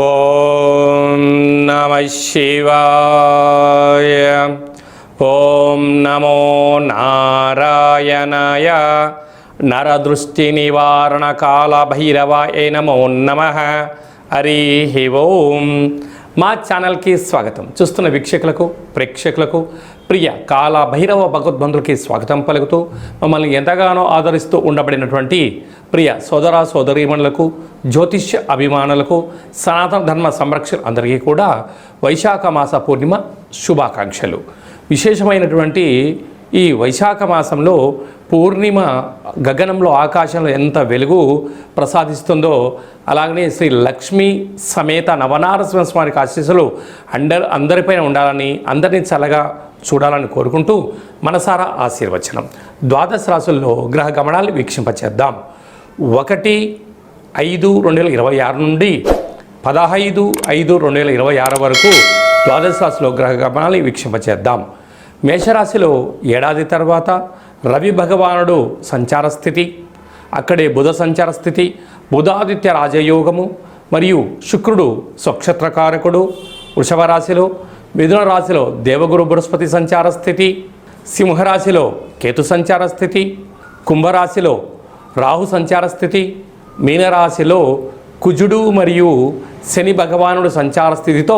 ఓం నమః శివాయ. ఓం నమో నారాయణాయ. నరదృష్టి నివారణ కాల భైరవాయ నమో నమః. హరి ఓం. మా ఛానల్కి స్వాగతం. చూస్తున్న వీక్షకులకు ప్రేక్షకులకు ప్రియ కాల భైరవ భగవద్బంధులకి స్వాగతం పలుకుతూ మమ్మల్ని ఎంతగానో ఆదరిస్తూ ఉండబడినటువంటి ప్రియ సోదర సోదరీమణులకు, జ్యోతిష్య అభిమానులకు, సనాతన ధర్మ సంరక్షణ అందరికీ కూడా వైశాఖ మాస పూర్ణిమ శుభాకాంక్షలు. విశేషమైనటువంటి ఈ వైశాఖ మాసంలో పూర్ణిమ గగనంలో ఆకాశంలో ఎంత వెలుగు ప్రసాదిస్తుందో అలాగనే శ్రీ లక్ష్మీ సమేత నవనారసింహ స్వామికి ఆశీస్సులు అందరిపైన ఉండాలని, అందరినీ చల్లగా చూడాలని కోరుకుంటూ మనసారా ఆశీర్వచనం. ద్వాదశ రాశుల్లో గ్రహ గమనాలు వీక్షింపచేద్దాం. 1/5/2026 నుండి 15/5/2026 వరకు ద్వాదశ రాశిలో గ్రహ గమనాలు వీక్షింపచేద్దాం. మేషరాశిలో ఏడాది తర్వాత రవి భగవానుడు సంచార స్థితి, అక్కడే బుధ సంచార స్థితి, బుధాదిత్య రాజయోగము మరియు శుక్రుడు స్వక్షత్రకారకుడు వృషభ రాశిలో, మిథున రాశిలో దేవగురు బృహస్పతి సంచార స్థితి, సింహరాశిలో కేతు సంచార స్థితి, కుంభరాశిలో రాహు సంచార స్థితి, మీనరాశిలో కుజుడు మరియు శని భగవానుడు సంచార స్థితితో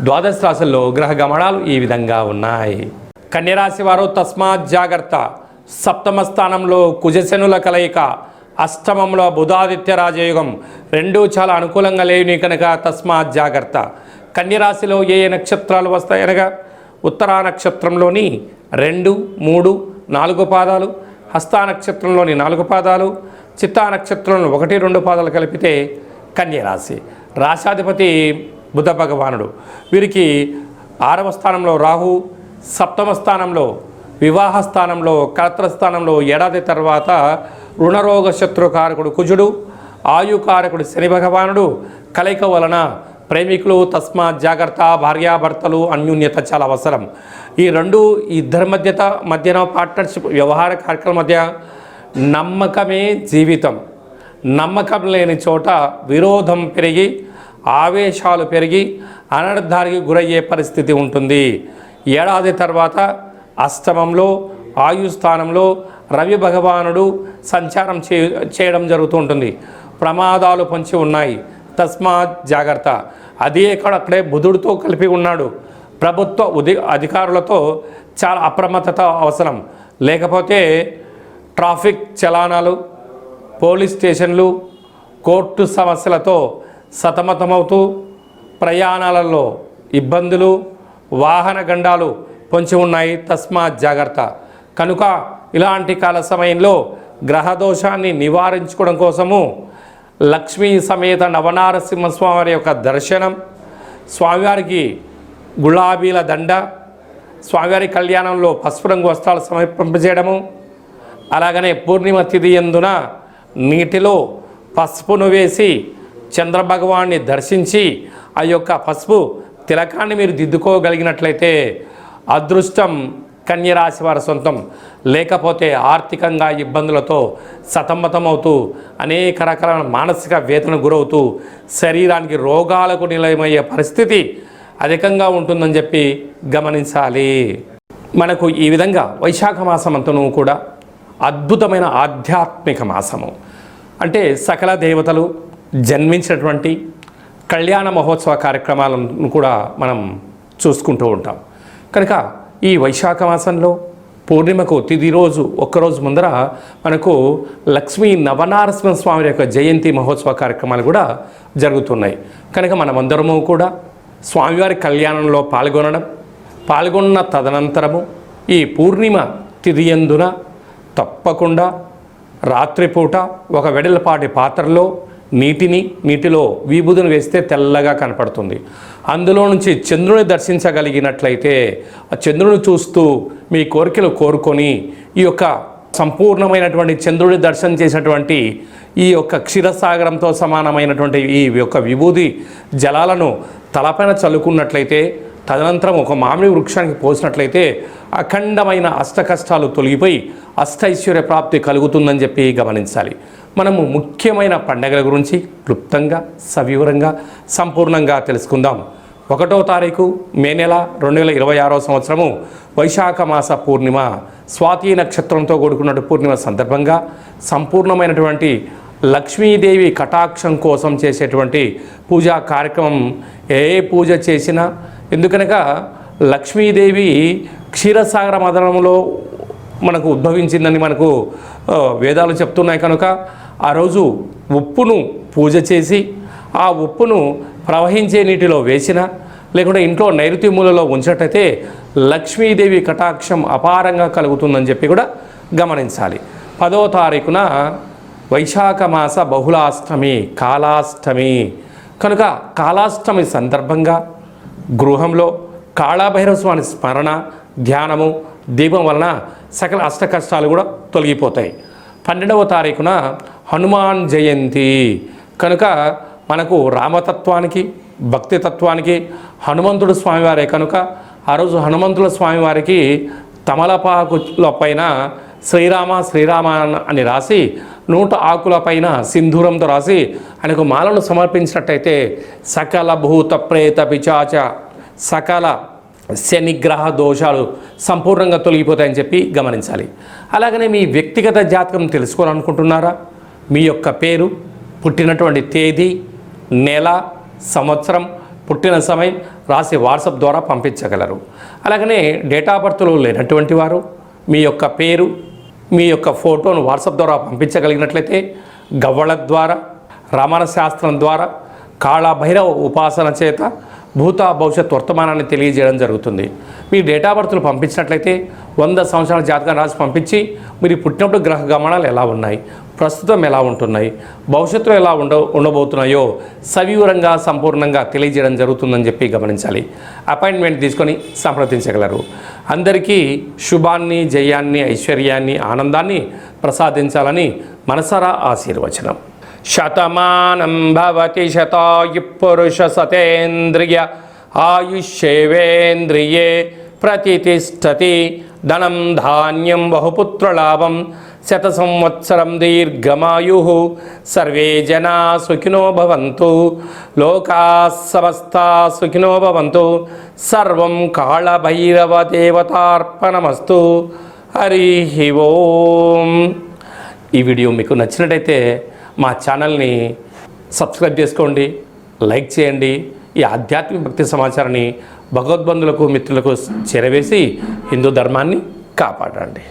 ద్వాదశ రాశుల్లో గ్రహ గమనాలు ఈ విధంగా ఉన్నాయి. కన్యరాశి వారు తస్మాత్ జాగ్రత్త. సప్తమ స్థానంలో కుజశనుల కలయిక, అష్టమంలో బుధాదిత్య రాజయోగం, రెండూ చాలా అనుకూలంగా లేని కనుక తస్మాత్ జాగ్రత్త. కన్యరాశిలో ఏ నక్షత్రాలు వస్తాయనగా ఉత్తరా నక్షత్రంలోని 2, 3, 4 పాదాలు, హస్తా నక్షత్రంలోని 4 పాదాలు, చిత్తా నక్షత్రంలో 1, 2 పాదాలు కలిపితే కన్యరాశి. రాశాధిపతి బుధ భగవానుడు. వీరికి 6వ స్థానంలో రాహు, సప్తమ స్థానంలో వివాహ స్థానంలో కలత్రస్థానంలో ఏడాది తర్వాత రుణరోగ శత్రుకారకుడు కుజుడు, ఆయుకారకుడు శని భగవానుడు కలయిక వలన ప్రేమికులు తస్మాత్ జాగ్రత్త. భార్యాభర్తలు అన్యోన్యత చాలా అవసరం. ఈ ఇద్దరి మధ్యన పార్ట్నర్షిప్ వ్యవహార కార్యక్రమం మధ్య నమ్మకమే జీవితం. నమ్మకం లేని చోట విరోధం పెరిగి ఆవేశాలు పెరిగి అనర్థానికి గురయ్యే పరిస్థితి ఉంటుంది. ఏడాది తర్వాత అష్టమంలో ఆయుస్థానంలో రవి భగవానుడు సంచారం చేయడం జరుగుతూ ఉంటుంది. ప్రమాదాలు పొంచి ఉన్నాయి, తస్మాత్ జాగ్రత్త. అదే అక్కడే బుధుడితో కలిపి ఉన్నాడు. ప్రభుత్వ అధికారులతో చాలా అప్రమత్తత అవసరం. లేకపోతే ట్రాఫిక్ చలానాలు, పోలీస్ స్టేషన్లు, కోర్టు సమస్యలతో సతమతమవుతూ ప్రయాణాలలో ఇబ్బందులు, వాహన గండాలు పొంచి ఉన్నాయి, తస్మాత్ జాగ్రత్త. కనుక ఇలాంటి కాల సమయంలో గ్రహదోషాన్ని నివారించుకోవడం కోసము లక్ష్మీ సమేత నవనారసింహస్వామి యొక్క దర్శనం, స్వామివారికి గులాబీల దండ, స్వామివారి కళ్యాణంలో పసుపు రంగు వస్త్రాలు సమర్పింపజేయడము, అలాగనే పూర్ణిమ తిథి యందున నీటిలో పసుపును వేసి చంద్రభగవాన్ని దర్శించి ఆ యొక్క పసుపు తిలకాన్ని మీరు దిద్దుకోగలిగినట్లయితే అదృష్టం కన్యరాశి వారి సొంతం. లేకపోతే ఆర్థికంగా ఇబ్బందులతో సతమతమవుతూ అనేక రకాల మానసిక వేదన గురవుతూ శరీరానికి రోగాలకు నిలయమయ్యే పరిస్థితి అధికంగా ఉంటుందని చెప్పి గమనించాలి. మనకు ఈ విధంగా వైశాఖ మాసం అంతను కూడా అద్భుతమైన ఆధ్యాత్మిక మాసము. అంటే సకల దేవతలు జన్మించినటువంటి కళ్యాణ మహోత్సవ కార్యక్రమాలను కూడా మనం చూసుకుంటూ ఉంటాం. కనుక ఈ వైశాఖ మాసంలో పూర్ణిమకు తిథి రోజు ఒక్కరోజు ముందర మనకు లక్ష్మీ నవనారసింహ స్వామి యొక్క జయంతి మహోత్సవ కార్యక్రమాలు కూడా జరుగుతున్నాయి. కనుక మనమందరము కూడా స్వామివారి కళ్యాణంలో పాల్గొన్న తదనంతరము ఈ పూర్ణిమ తిథి యందున తప్పకుండా రాత్రిపూట ఒక వెడల్పాటి పాత్రలో నీటిలో విభూదిని వేస్తే తెల్లగా కనపడుతుంది. అందులో నుంచి చంద్రుని దర్శించగలిగినట్లయితే ఆ చంద్రుని చూస్తూ మీ కోరికలు కోరుకొని ఈ యొక్క సంపూర్ణమైనటువంటి చంద్రుని దర్శనం చేసినటువంటి ఈ యొక్క క్షీరసాగరంతో సమానమైనటువంటి ఈ యొక్క విభూది జలాలను తలపైన చల్లుకున్నట్లయితే తదనంతరం ఒక మామిడి వృక్షానికి పోసినట్లయితే అఖండమైన అష్ట కష్టాలు తొలగిపోయి అష్టైశ్వర్య ప్రాప్తి కలుగుతుందని చెప్పి గమనించాలి. మనము ముఖ్యమైన పండగల గురించి క్లుప్తంగా సవివరంగా సంపూర్ణంగా తెలుసుకుందాం. 1వ తారీఖు మే నెల 2026వ సంవత్సరము వైశాఖ మాస పూర్ణిమ, స్వాతి నక్షత్రంతో కూడుకున్న పూర్ణిమ సందర్భంగా సంపూర్ణమైనటువంటి లక్ష్మీదేవి కటాక్షం కోసం చేసేటువంటి పూజా కార్యక్రమం. ఏ పూజ చేసినా, ఎందుకనగా లక్ష్మీదేవి క్షీరసాగర మదనంలో మనకు ఉద్భవించిందని మనకు వేదాలు చెప్తున్నాయి. కనుక ఆ రోజు ఉప్పును పూజ చేసి ఆ ఉప్పును ప్రవహించే నీటిలో వేసిన, లేకుంటే ఇంట్లో నైరుతి మూలలో ఉంచినట్టయితే లక్ష్మీదేవి కటాక్షం అపారంగా కలుగుతుందని చెప్పి కూడా గమనించాలి. 10వ తారీఖున వైశాఖ మాస బహుళాష్టమి, కాళాష్టమి. కనుక కాళాష్టమి సందర్భంగా గృహంలో కాళభైరవ స్వామి స్మరణ, ధ్యానము, దీపం వలన సకల అష్ట కష్టాలు కూడా తొలగిపోతాయి. 12వ తారీఖున హనుమాన్ జయంతి. కనుక మనకు రామతత్వానికి, భక్తి తత్వానికి హనుమంతుడు స్వామివారే. కనుక ఆ రోజు హనుమంతుల స్వామివారికి తమలపాకుల పైన శ్రీరామ శ్రీరామ అని రాసి 100 ఆకుల పైన సింధూరంతో రాసి ఆయనకు మాలను సమర్పించినట్టయితే సకల భూత ప్రేత పిచాచ సకల శనిగ్రహ దోషాలు సంపూర్ణంగా తొలగిపోతాయని చెప్పి గమనించాలి. అలాగనే మీ వ్యక్తిగత జాతకం తెలుసుకోవాలనుకుంటున్నారా? మీ యొక్క పేరు, పుట్టినటువంటి తేదీ, నెల, సంవత్సరం, పుట్టిన సమయం రాసి వాట్సాప్ ద్వారా పంపించగలరు. అలాగనే డేట్ ఆఫ్ బర్త్లో లేనటువంటి వారు మీ యొక్క పేరు, మీ యొక్క ఫోటోను వాట్సాప్ ద్వారా పంపించగలిగినట్లయితే గవ్వళ ద్వారా, రమణ శాస్త్రం ద్వారా, కాళభైరవ ఉపాసన చేత భూత భవిష్యత్ వర్తమానాన్ని తెలియజేయడం జరుగుతుంది. మీ డేట్ ఆఫ్ బర్త్లు పంపించినట్లయితే 100 సంవత్సరాల జాతకం రాసి పంపించి మీరు పుట్టినప్పుడు గ్రహ గమనాలు ఎలా ఉన్నాయి, ప్రస్తుతం ఎలా ఉంటున్నాయి, భవిష్యత్తులో ఎలా ఉండబోతున్నాయో సవివరంగా సంపూర్ణంగా తెలియజేయడం జరుగుతుందని చెప్పి గమనించాలి. అపాయింట్మెంట్ తీసుకొని సంప్రదించగలరు. అందరికీ శుభాన్ని, జయాన్ని, ఐశ్వర్యాన్ని, ఆనందాన్ని ప్రసాదించాలని మనసారా ఆశీర్వచనం. శతమానం భవతి శతాయు పురుష సతేంద్రియ ఆయుష్యేవేంద్రియే ప్రతిష్టతి. ధనం ధాన్యం బహుపుత్రలాభం శత సంవత్సరం దీర్ఘమాయు. సర్వే జనా సుఖినో భవంతు. లోకా సమస్తా సుఖినో భవంతు. సర్వం కాళభైరవ దేవతార్పణమస్తు. హరి ఓం. ఈ వీడియో మీకు నచ్చినట్టయితే మా ఛానల్ని సబ్స్క్రైబ్ చేసుకోండి, లైక్ చేయండి. ఈ ఆధ్యాత్మిక భక్తి సమాచారాన్ని భగవద్బంధులకు, మిత్రులకు చేరవేసి హిందూ ధర్మాన్ని కాపాడండి.